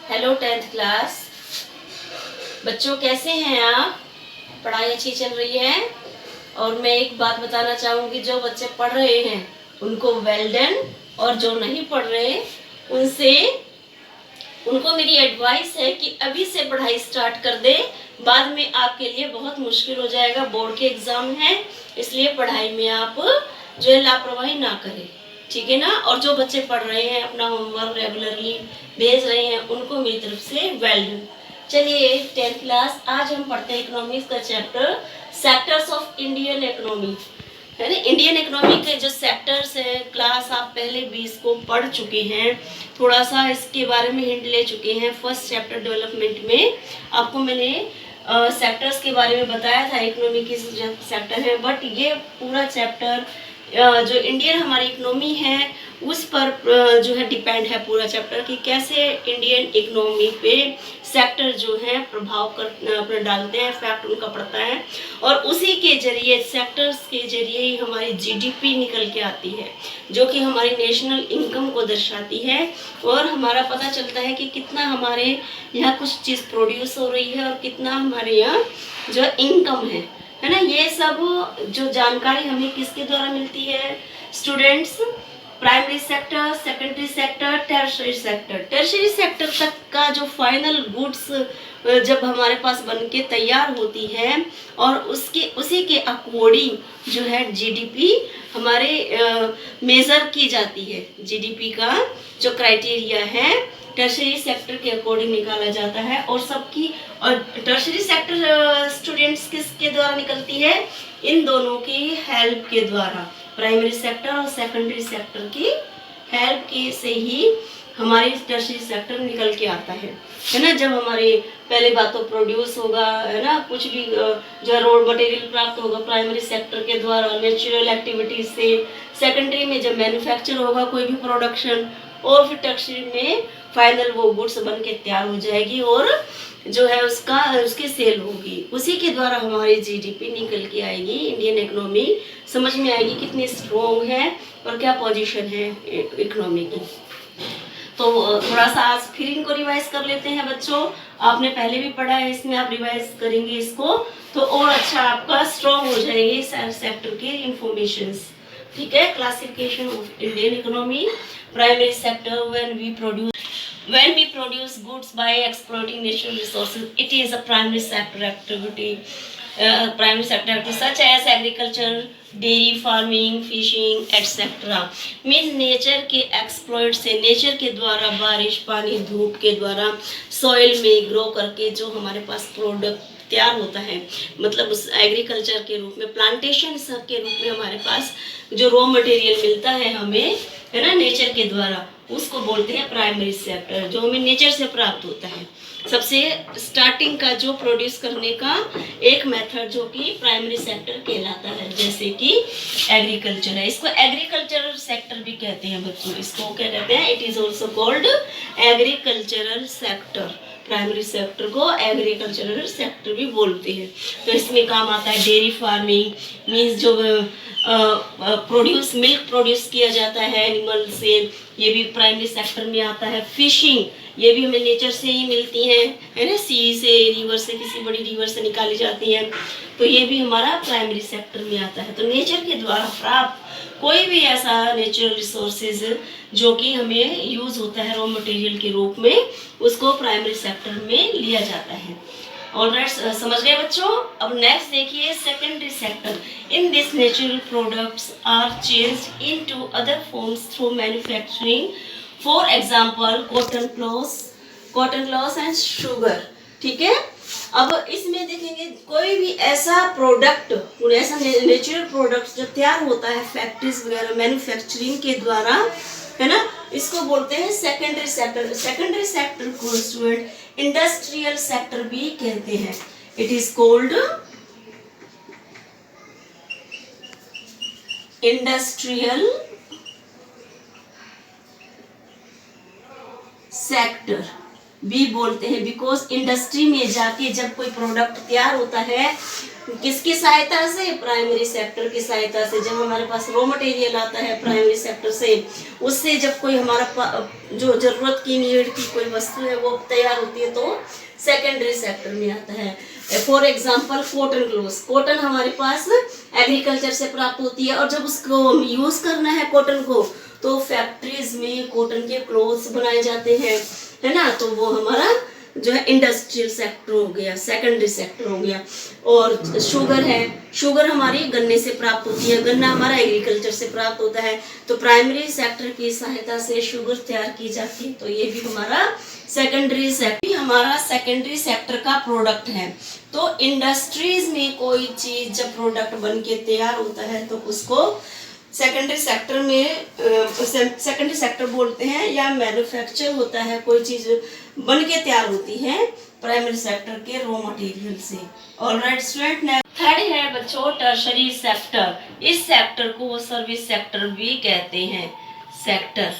Hello 10th class बच्चों, कैसे हैं आप? पढ़ाई अच्छी चल रही है? और मैं एक बात बताना चाहूँगी, जो बच्चे पढ़ रहे हैं उनको वेल डन, और जो नहीं पढ़ रहे उनसे उनको मेरी एडवाइस है कि अभी से पढ़ाई स्टार्ट कर दे। बाद में आपके लिए बहुत मुश्किल हो जाएगा, बोर्ड के एग्ज़ाम हैं, इसलिए पढ़ाई में आप जो है लापरवाही ना करें, ठीक है ना। और जो बच्चे पढ़ रहे हैं, अपना होमवर्क रेगुलरली भेज रहे हैं, उनको मेरी तरफ से वेल डन। चलिए 10th क्लास, आज हम पढ़ते हैं इकोनॉमिक्स का chapter sectors of Indian economy, है ना। इंडियन इकोनॉमी के जो सेक्टर्स है, क्लास आप पहले भी इसको पढ़ चुके हैं, थोड़ा सा इसके बारे में हिंट ले चुके हैं। फर्स्ट चैप्टर डेवलपमेंट में आपको मैंने सेक्टर्स के बारे में बताया था, इकोनॉमी के सेक्टर है, बट ये पूरा चैप्टर जो इंडियन हमारी इकोनॉमी है उस पर जो है डिपेंड है पूरा चैप्टर, कि कैसे इंडियन इकोनॉमी पे सेक्टर जो है प्रभाव कर डालते हैं, इफेक्ट उनका पड़ता है, और उसी के जरिए सेक्टर्स के जरिए ही हमारी जीडीपी निकल के आती है, जो कि हमारी नेशनल इनकम को दर्शाती है, और हमारा पता चलता है कि कितना हमारे यहाँ कुछ चीज़ प्रोड्यूस हो रही है और कितना हमारे यहाँ जो इनकम है ना। ये सब जो जानकारी हमें किसके द्वारा मिलती है students? Primary sector, secondary sector, tertiary sector. Tertiary sector तक का जो फाइनल गुड्स जब हमारे पास बन के तैयार होती है, और उसी के अकॉर्डिंग जो है जीडीपी हमारे मेज़र की जाती है। जीडीपी का जो क्राइटेरिया है टर्शियरी सेक्टर के अकॉर्डिंग निकाला जाता है, और सबकी और टर्शियरी सेक्टर स्टूडेंट्स किसके द्वारा निकलती है? इन दोनों की हेल्प के द्वारा, प्राइमरी सेक्टर और सेकेंडरी सेक्टर की हेल्प के से ही हमारी टर्शियरी सेक्टर निकल के आता है ना। जब हमारे पहले बात तो प्रोड्यूस होगा, है ना, कुछ भी जो रोड मटेरियल प्राप्त होगा प्राइमरी सेक्टर के द्वारा नेचुरल एक्टिविटीज से, सेकेंडरी में जब मैन्युफैक्चर होगा कोई भी प्रोडक्शन, और फिर टर्शियरी में फाइनल वो गुड्स बन के तैयार हो जाएगी और जो है उसकी सेल होगी, उसी के द्वारा हमारी जीडीपी निकल के आएगी। इंडियन इकोनॉमी समझ में आएगी कितनी स्ट्रॉन्ग है और क्या पोजीशन है इकोनॉमी की। तो थोड़ा सा आज फिर इनको रिवाइज कर लेते हैं बच्चों। आपने पहले भी पढ़ा है, इसमें आप रिवाइज करेंगे इसको तो और अच्छा आपका स्ट्रॉन्ग हो जाएंगे सेक्टर के इंफॉर्मेशंस, ठीक है। Classification of Indian economy, primary sector, when we produce goods by exploiting natural resources, it is a primary sector activity. Primary sector activities such as agriculture, dairy farming, fishing, etc. Means nature के exploit से, nature के द्वारा बारिश, पानी, धूप के द्वारा soil में ग्रो करके जो हमारे पास प्रोडक्ट तैयार होता है, मतलब उस एग्रीकल्चर के रूप में, प्लांटेशन के रूप में हमारे पास जो रॉ मटेरियल मिलता है हमें, है ना, नेचर के द्वारा, उसको बोलते हैं प्राइमरी सेक्टर, जो हमें नेचर से प्राप्त होता है। सबसे स्टार्टिंग का जो प्रोड्यूस करने का एक मेथड जो कि प्राइमरी सेक्टर कहलाता है, जैसे कि एग्रीकल्चर है, इसको एग्रीकल्चरल सेक्टर भी कहते हैं बच्चों। इसको क्या कहते हैं? It is also called agricultural sector. Primary sector को एग्रीकल्चरल सेक्टर भी बोलते हैं। तो इसमें काम आता है डेयरी फार्मिंग, मीन्स जो प्रोड्यूस मिल्क प्रोड्यूस किया जाता है एनिमल से, ये भी प्राइमरी सेक्टर में आता है। फिशिंग, ये भी हमें नेचर से ही मिलती है ना, सी से, रिवर से, किसी बड़ी रिवर से निकाली जाती है, तो ये भी हमारा प्राइमरी सेक्टर में आता है। तो नेचर के द्वारा प्राप्त कोई भी ऐसा नेचुरल रिसोर्सेज जो कि हमें यूज होता है रॉ मटेरियल के रूप में, उसको प्राइमरी सेक्टर में लिया जाता है। ऑलराइट, समझ गए बच्चों। अब नेक्स्ट देखिए secondary sector. In this natural products are changed into other forms through manufacturing, for example cotton cloth and sugar, ठीक है। अब इसमें देखेंगे कोई भी ऐसा प्रोडक्ट, ऐसा नेचुरल प्रोडक्ट जो तैयार होता है फैक्ट्रीज वगैरह मैन्युफैक्चरिंग के द्वारा, है ना, इसको बोलते हैं सेकेंडरी सेक्टर। सेकेंडरी सेक्टर को स्टूडेंट इंडस्ट्रियल सेक्टर भी कहते हैं। It is called industrial sector, बी बोलते हैं, बिकॉज इंडस्ट्री में जाके जब कोई प्रोडक्ट तैयार होता है किसकी सहायता से, प्राइमरी सेक्टर की सहायता से। जब हमारे पास रॉ मटेरियल आता है प्राइमरी सेक्टर से, उससे जब कोई हमारा जो जरूरत की नीड की कोई वस्तु है वो तैयार होती है तो सेकेंडरी सेक्टर में आता है। For example cotton cloth, cotton हमारे पास एग्रीकल्चर से प्राप्त होती है और जब उसको यूज करना है कॉटन को तो फैक्ट्रीज में कॉटन के क्लोथ्स बनाए जाते हैं, है ना। तो वो हमारा जो है इंडस्ट्रियल सेक्टर हो गया, सेकेंडरी सेक्टर हो गया। और शुगर है, शुगर हमारी गन्ने से प्राप्त होती है, गन्ना हमारा एग्रीकल्चर से प्राप्त होता है, तो प्राइमरी सेक्टर की सहायता से शुगर तैयार की जाती है, तो ये भी हमारा सेकेंडरी सेक्टर, हमारा सेकेंडरी सेक्टर का प्रोडक्ट है। तो इंडस्ट्रीज में कोई चीज जब प्रोडक्ट बन के तैयार होता है तो उसको सेकेंडरी सेक्टर में सेकेंडरी सेक्टर बोलते हैं, या मैन्युफैक्चर होता है, कोई चीज बन के तैयार होती है प्राइमरी सेक्टर के रॉ मटेरियल से। ऑलराइट स्टूडेंट, थर्ड है बच्चों टर्शरी सेक्टर। इस सेक्टर को वो सर्विस सेक्टर भी कहते हैं। Sector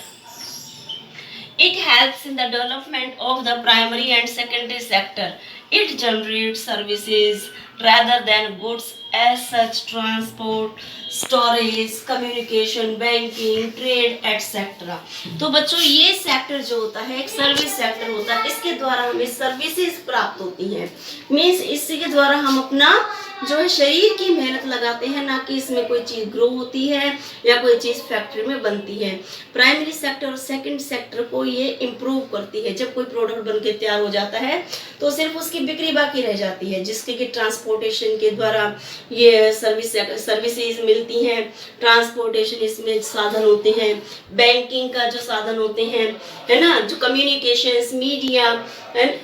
it helps in the development of the primary and secondary sector. It generates services rather than goods as such transport, storage, communication, banking, trade etc. तो बच्चों ये sector जो होता है एक सर्विस सेक्टर होता है, इसके द्वारा हमें सर्विसेज प्राप्त होती हैं। मीन्स इसके द्वारा हम अपना जो है शरीर की मेहनत लगाते हैं, ना कि इसमें कोई चीज ग्रो होती है या कोई चीज फैक्ट्री में बनती है। प्राइमरी सेक्टर और सेकंड सेक्टर को ये इम्प्रूव करती है। जब कोई प्रोडक्ट बन के तैयार हो जाता है तो सिर्फ उसकी बिक्री बाकी रह जाती है, जिसके कि ट्रांसपोर्टेशन के द्वारा ये सर्विसेज मिलती हैं। ट्रांसपोर्टेशन इसमें साधन होते हैं, बैंकिंग का जो साधन होते हैं, है ना, जो कम्युनिकेशंस, मीडिया,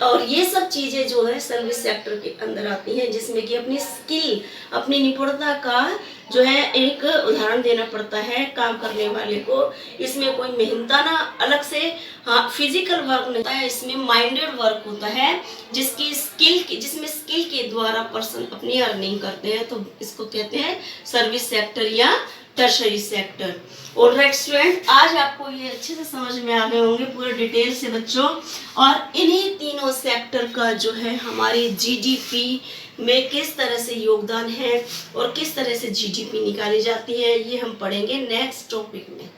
और ये सब चीजें जो है सर्विस सेक्टर के अंदर आती हैं, जिसमें कि अपनी स्किल, अपनी निपुणता का जो है एक उदाहरण देना पड़ता है काम करने वाले को। इसमें कोई मेहनताना अलग से फिजिकल वर्क नहीं होता है, इसमें माइंडेड वर्क होता है, जिसमें स्किल के द्वारा पर्सन अपनी अर्निंग करते हैं, तो इसको कहते हैं सर्विस सेक्टर या टर्शरी सेक्टर। ऑलराइट स्टूडेंट, आज आपको ये अच्छे से समझ में आ गए होंगे पूरे डिटेल से बच्चों। और इन्हीं तीनों सेक्टर का जो है हमारी जीडीपी में किस तरह से योगदान है और किस तरह से जीडीपी निकाली जाती है, ये हम पढ़ेंगे नेक्स्ट टॉपिक में।